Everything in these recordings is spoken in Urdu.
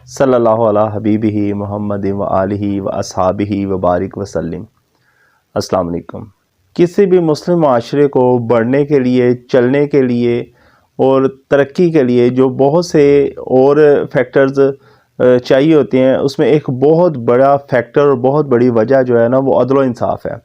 صلی اللہ علیہ حبیبہ محمد و آلہ و اصحابہ و بارک وسلم۔ السلام علیکم۔ کسی بھی مسلم معاشرے کو بڑھنے کے لیے، چلنے کے لیے اور ترقی کے لیے جو بہت سے اور فیکٹرز چاہیے ہوتے ہیں، اس میں ایک بہت بڑا فیکٹر اور بہت بڑی وجہ جو ہے نا وہ عدل و انصاف ہے۔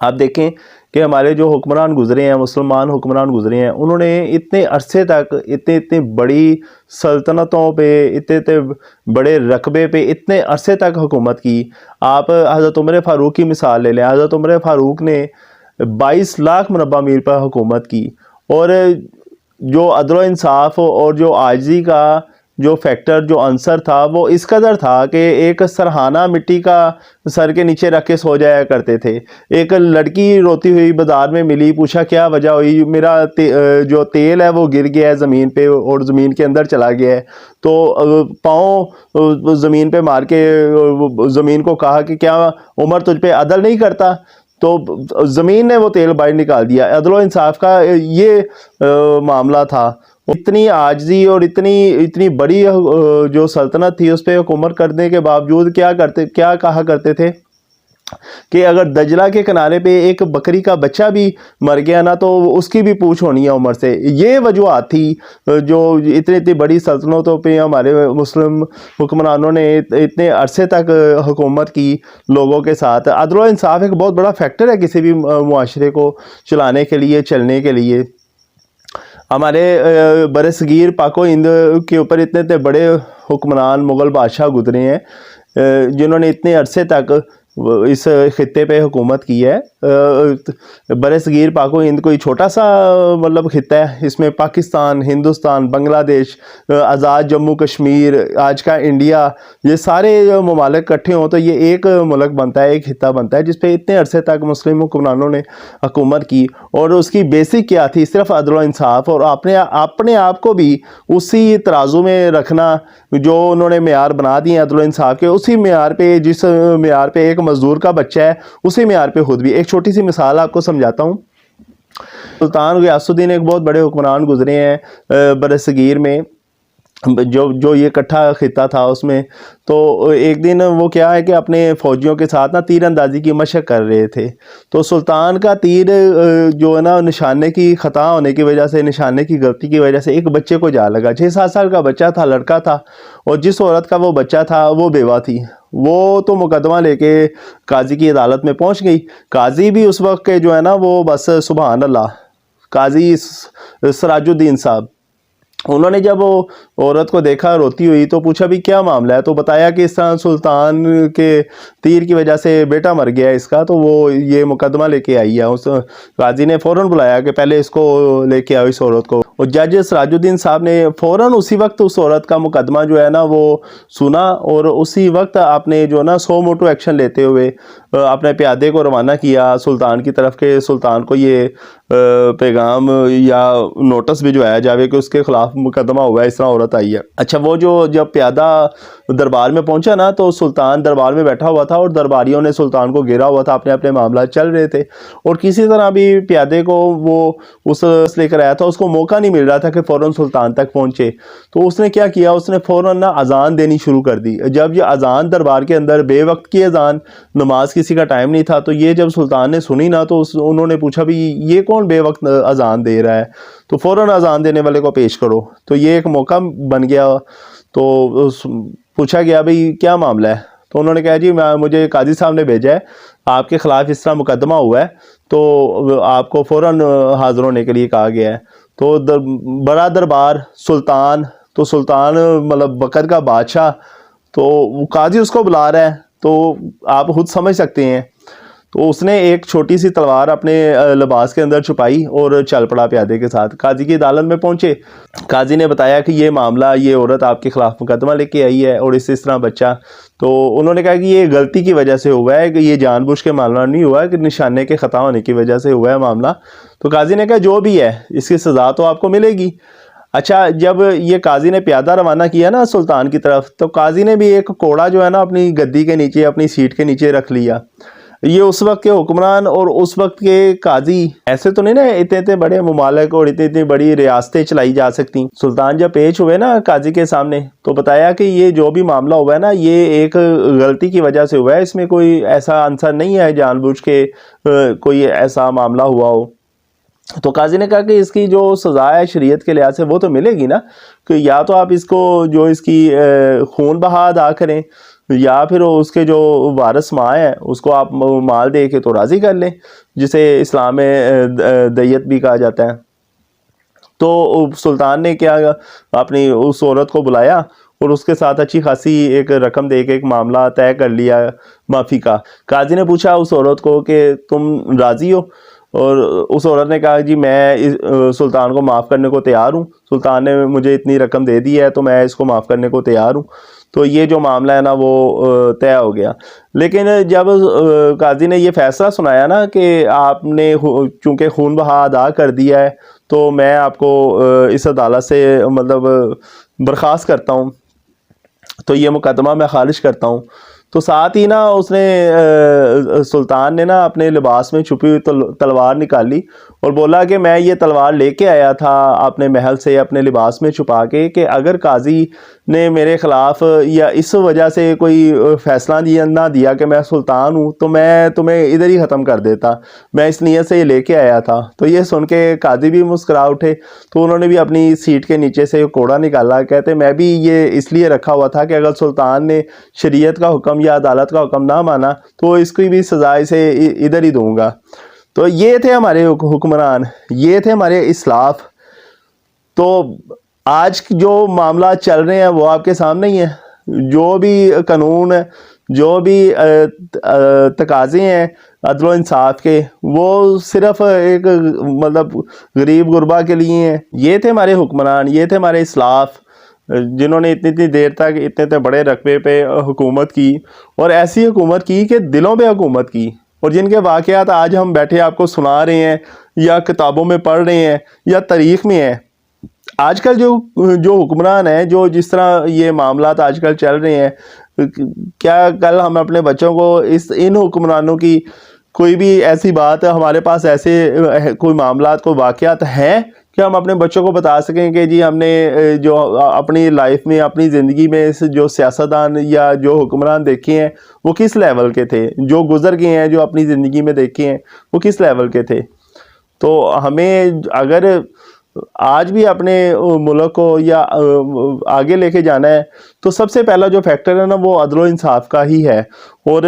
آپ دیکھیں کہ ہمارے جو حکمران گزرے ہیں، مسلمان حکمران گزرے ہیں، انہوں نے اتنے عرصے تک اتنے بڑی سلطنتوں پہ، اتنے بڑے رقبے پہ اتنے عرصے تک حکومت کی۔ آپ حضرت عمر فاروق کی مثال لے لیں۔ حضرت عمر فاروق نے 22 لاکھ مربع میل پر حکومت کی، اور جو عدل و انصاف اور جو عاجزی کا جو فیکٹر، جو عنصر تھا، وہ اس قدر تھا کہ ایک سرہانہ مٹی کا سر کے نیچے رکھ کے سو جایا کرتے تھے۔ ایک لڑکی روتی ہوئی بازار میں ملی، پوچھا کیا وجہ ہوئی؟ میرا جو تیل ہے وہ گر گیا ہے زمین پہ اور زمین کے اندر چلا گیا ہے۔ تو پاؤں زمین پہ مار کے زمین کو کہا کہ کیا عمر تجھ پہ عدل نہیں کرتا؟ تو زمین نے وہ تیل باہر نکال دیا۔ عدل و انصاف کا یہ معاملہ تھا۔ اتنی عاجزی اور اتنی بڑی جو سلطنت تھی، اس پہ حکومت کرنے کے باوجود کیا کہا کرتے تھے کہ اگر دجلہ کے کنارے پہ ایک بکری کا بچہ بھی مر گیا نا تو اس کی بھی پوچھ ہونی ہے عمر سے۔ یہ وجوہات تھی جو اتنی بڑی سلطنتوں پہ ہمارے مسلم حکمرانوں نے اتنے عرصے تک حکومت کی لوگوں کے ساتھ۔ عدل و انصاف ایک بہت بڑا فیکٹر ہے کسی بھی معاشرے کو چلانے کے لیے، چلنے کے لیے۔ ہمارے بر صغیر پاک و ہند کے اوپر اتنے بڑے حکمران مغل بادشاہ گزرے ہیں جنہوں نے اتنے عرصے تک اس خطے پہ حکومت کی ہے۔ بر صغیر پاک و ہند کوئی چھوٹا سا خطہ ہے۔ اس میں پاکستان، ہندوستان، بنگلہ دیش، آزاد جموں کشمیر، آج کا انڈیا، یہ سارے ممالک اکٹھے ہوں تو یہ ایک ملک بنتا ہے، ایک خطہ بنتا ہے، جس پہ اتنے عرصے تک مسلم حکمرانوں نے حکومت کی۔ اور اس کی بیسک کیا تھی؟ صرف عدل و انصاف، اور اپنے آپ کو بھی اسی ترازو میں رکھنا جو انہوں نے معیار بنا دیے عدل و انصاف کے، اسی معیار پہ، جس معیار پہ ایک مزدور کا بچہ ہے، اسی معیار پہ خود بھی۔ ایک چھوٹی سی مثال آپ کو سمجھاتا ہوں۔ سلطان غیاث الدین ایک بہت بڑے حکمران گزرے ہیں بر صغیر میں، جو یہ کٹھا خطہ تھا اس میں۔ تو ایک دن وہ کیا ہے کہ اپنے فوجیوں کے ساتھ نا تیر اندازی کی مشق کر رہے تھے۔ تو سلطان کا تیر جو ہے نا نشانے کی خطا ہونے کی وجہ سے، نشانے کی غلطی کی وجہ سے ایک بچے کو جا لگا۔ 6-7 سال کا بچہ تھا، لڑکا تھا، اور جس عورت کا وہ بچہ تھا وہ بیوہ تھی۔ وہ تو مقدمہ لے کے قاضی کی عدالت میں پہنچ گئی۔ قاضی بھی اس وقت کے جو ہے نا وہ بس سبحان اللہ، قاضی سراج الدین صاحب، انہوں نے جب وہ عورت کو دیکھا روتی ہوئی تو پوچھا بھی کیا معاملہ ہے؟ تو بتایا کہ اس طرح سلطان کے تیر کی وجہ سے بیٹا مر گیا اس کا، تو وہ یہ مقدمہ لے کے آئی ہے۔ اس قاضی نے فوراً بلایا کہ پہلے اس کو لے کے آؤ، اس عورت کو۔ اور جج سراج الدین صاحب نے فوراً اسی وقت اس عورت کا مقدمہ جو ہے نا وہ سنا، اور اسی وقت آپ نے جو ہے نا سو موٹو ایکشن لیتے ہوئے اپنے پیادے کو روانہ کیا سلطان کی طرف، کہ سلطان کو یہ پیغام یا نوٹس بھجوایا جاوے کہ اس کے خلاف مقدمہ ہوا ہے، اس طرح عورت آئی ہے۔ اچھا، وہ جب پیادہ دربار میں پہنچا نا تو سلطان دربار میں بیٹھا ہوا تھا، اور درباریوں نے سلطان کو گھیرا ہوا تھا، اپنے اپنے معاملات چل رہے تھے، اور کسی طرح بھی پیادے کو وہ اس لے کر آیا تھا، اس کو موقع نہیں مل رہا تھا کہ فوراً سلطان تک پہنچے۔ تو اس نے کیا کیا؟ اس نے فوراً اذان دینی شروع کر دی۔ جب یہ اذان دربار کے اندر بے وقت کی اذان، نماز کسی کا ٹائم نہیں تھا، تو یہ جب سلطان نے سنی نا تو انہوں نے پوچھا بھی یہ کون بے وقت اذان دے رہا ہے؟ تو فوراً اذان دینے والے کو پیش کرو۔ تو یہ ایک موقع بن گیا۔ تو پوچھا گیا بھئی کیا معاملہ ہے؟ تو انہوں نے کہا جی مجھے قاضی صاحب نے بھیجا ہے، آپ کے خلاف اس طرح مقدمہ ہوا ہے، تو آپ کو فوراً حاضر ہونے کے لیے کہا گیا ہے۔ تو بڑا دربار، سلطان، تو سلطان بکر کا بادشاہ، تو قاضی اس کو بلا رہا ہے، تو آپ خود سمجھ سکتے ہیں۔ تو اس نے ایک چھوٹی سی تلوار اپنے لباس کے اندر چھپائی اور چل پڑا پیادے کے ساتھ۔ قاضی کی عدالت میں پہنچے، قاضی نے بتایا کہ یہ معاملہ، یہ عورت آپ کے خلاف مقدمہ لے کے آئی ہے، اور اس طرح بچہ۔ تو انہوں نے کہا کہ یہ غلطی کی وجہ سے ہوا ہے، کہ یہ جان بوجھ کے معاملہ نہیں ہوا ہے، کہ نشانے کے خطا ہونے کی وجہ سے ہوا ہے معاملہ۔ تو قاضی نے کہا جو بھی ہے اس کی سزا تو آپ کو ملے گی۔ اچھا، جب یہ قاضی نے پیادہ روانہ کیا نا سلطان کی طرف، تو قاضی نے بھی ایک کوڑا جو ہے نا اپنی گدی کے نیچے، اپنی سیٹ کے نیچے رکھ لیا۔ یہ اس وقت کے حکمران اور اس وقت کے قاضی ایسے تو نہیں نا اتنے بڑے ممالک اور اتنی بڑی ریاستیں چلائی جا سکتی. سلطان جب پیش ہوئے نا قاضی کے سامنے تو بتایا کہ یہ جو بھی معاملہ ہوا ہے نا یہ ایک غلطی کی وجہ سے ہوا ہے, اس میں کوئی ایسا عنصر نہیں ہے جان بوجھ کے کوئی ایسا معاملہ ہوا ہو. تو قاضی نے کہا کہ اس کی جو سزا ہے شریعت کے لحاظ سے وہ تو ملے گی نا, کہ یا تو آپ اس کو جو اس کی خون بہا ادا کریں یا پھر اس کے جو وارث ماں ہیں اس کو آپ مال دے کے تو راضی کر لیں, جسے اسلام میں دیت بھی کہا جاتا ہے. تو سلطان نے کیا اپنی اس عورت کو بلایا اور اس کے ساتھ اچھی خاصی ایک رقم دے کے ایک معاملہ طے کر لیا معافی کا. قاضی نے پوچھا اس عورت کو کہ تم راضی ہو, اور اس عورت نے کہا جی میں سلطان کو معاف کرنے کو تیار ہوں, سلطان نے مجھے اتنی رقم دے دی ہے تو میں اس کو معاف کرنے کو تیار ہوں. تو یہ جو معاملہ ہے نا وہ طے ہو گیا. لیکن جب قاضی نے یہ فیصلہ سنایا نا کہ آپ نے چونکہ خون بہا ادا کر دیا ہے تو میں آپ کو اس عدالت سے مطلب برخاست کرتا ہوں, تو یہ مقدمہ میں خارج کرتا ہوں, تو ساتھ ہی نا اس نے سلطان نے نا اپنے لباس میں چھپی ہوئی تلوار نکالی اور بولا کہ میں یہ تلوار لے کے آیا تھا اپنے محل سے اپنے لباس میں چھپا کے, کہ اگر قاضی نے میرے خلاف یا اس وجہ سے کوئی فیصلہ نہ دیا کہ میں سلطان ہوں تو میں تمہیں ادھر ہی ختم کر دیتا, میں اس نیت سے یہ لے کے آیا تھا. تو یہ سن کے قاضی بھی مسکرا اٹھے, تو انہوں نے بھی اپنی سیٹ کے نیچے سے کوڑا نکالا, کہتے میں بھی یہ اس لیے رکھا ہوا تھا کہ اگر سلطان نے شریعت کا حکم یا عدالت کا حکم نہ مانا تو اس کی بھی سزا اسے ادھر ہی دوں گا. تو یہ تھے ہمارے حکمران, یہ تھے ہمارے اسلاف. تو آج جو معاملات چل رہے ہیں وہ آپ کے سامنے ہی ہیں. جو بھی قانون جو بھی تقاضے ہیں عدل و انصاف کے وہ صرف ایک مطلب غریب غربا کے لیے ہیں. یہ تھے ہمارے حکمران, یہ تھے ہمارے اسلاف جنہوں نے اتنی دیر تک اتنے بڑے رقبے پہ حکومت کی, اور ایسی حکومت کی کہ دلوں پہ حکومت کی, اور جن کے واقعات آج ہم بیٹھے آپ کو سنا رہے ہیں یا کتابوں میں پڑھ رہے ہیں یا تاریخ میں ہیں. آج کل جو حکمران ہیں, جو جس طرح یہ معاملات آج کل چل رہے ہیں, کیا کل ہم اپنے بچوں کو ان حکمرانوں کی کوئی بھی ایسی بات ہمارے پاس ایسے کوئی معاملات کوئی واقعات ہیں کہ ہم اپنے بچوں کو بتا سکیں کہ جی ہم نے جو اپنی لائف میں اپنی زندگی میں جو سیاستدان یا جو حکمران دیکھے ہیں وہ کس لیول کے تھے, جو گزر گئے ہیں جو اپنی زندگی میں دیکھے ہیں وہ کس لیول کے تھے. تو ہمیں اگر آج بھی اپنے ملک کو یا آگے لے کے جانا ہے تو سب سے پہلا جو فیکٹر ہے نا وہ عدل و انصاف کا ہی ہے, اور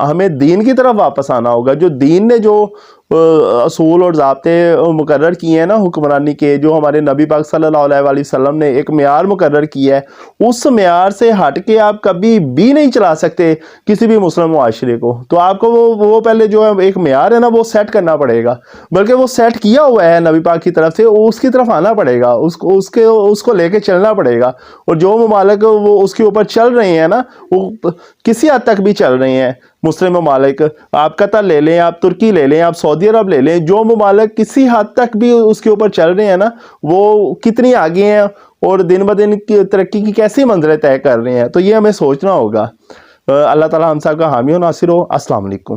ہمیں دین کی طرف واپس آنا ہوگا. جو دین نے جو اصول اور ضابطے مقرر کیے ہیں نا حکمرانی کے, جو ہمارے نبی پاک صلی اللہ علیہ وآلہ وسلم نے ایک معیار مقرر کیا ہے, اس معیار سے ہٹ کے آپ کبھی بھی نہیں چلا سکتے کسی بھی مسلم معاشرے کو. تو آپ کو وہ پہلے جو ہے ایک معیار ہے نا وہ سیٹ کرنا پڑے گا, بلکہ وہ سیٹ کیا ہوا ہے نبی پاک کی طرف سے, اس کی طرف آنا پڑے گا, اس کو لے کے چلنا پڑے گا. اور جو ممالک وہ اس کے اوپر چل رہے ہیں نا وہ کسی حد تک بھی چل رہے ہیں مسلم ممالک, آپ قطر لے لیں, آپ ترکی لے لیں, آپ سعودی عرب لے لیں, جو ممالک کسی حد تک بھی اس کے اوپر چل رہے ہیں نا وہ کتنی آگے ہیں اور دن بدن کی ترقی کی کیسی منزلیں طے کر رہے ہیں. تو یہ ہمیں سوچنا ہوگا. اللہ تعالی ہم سب کا حامی و ناصر ہو. السلام علیکم.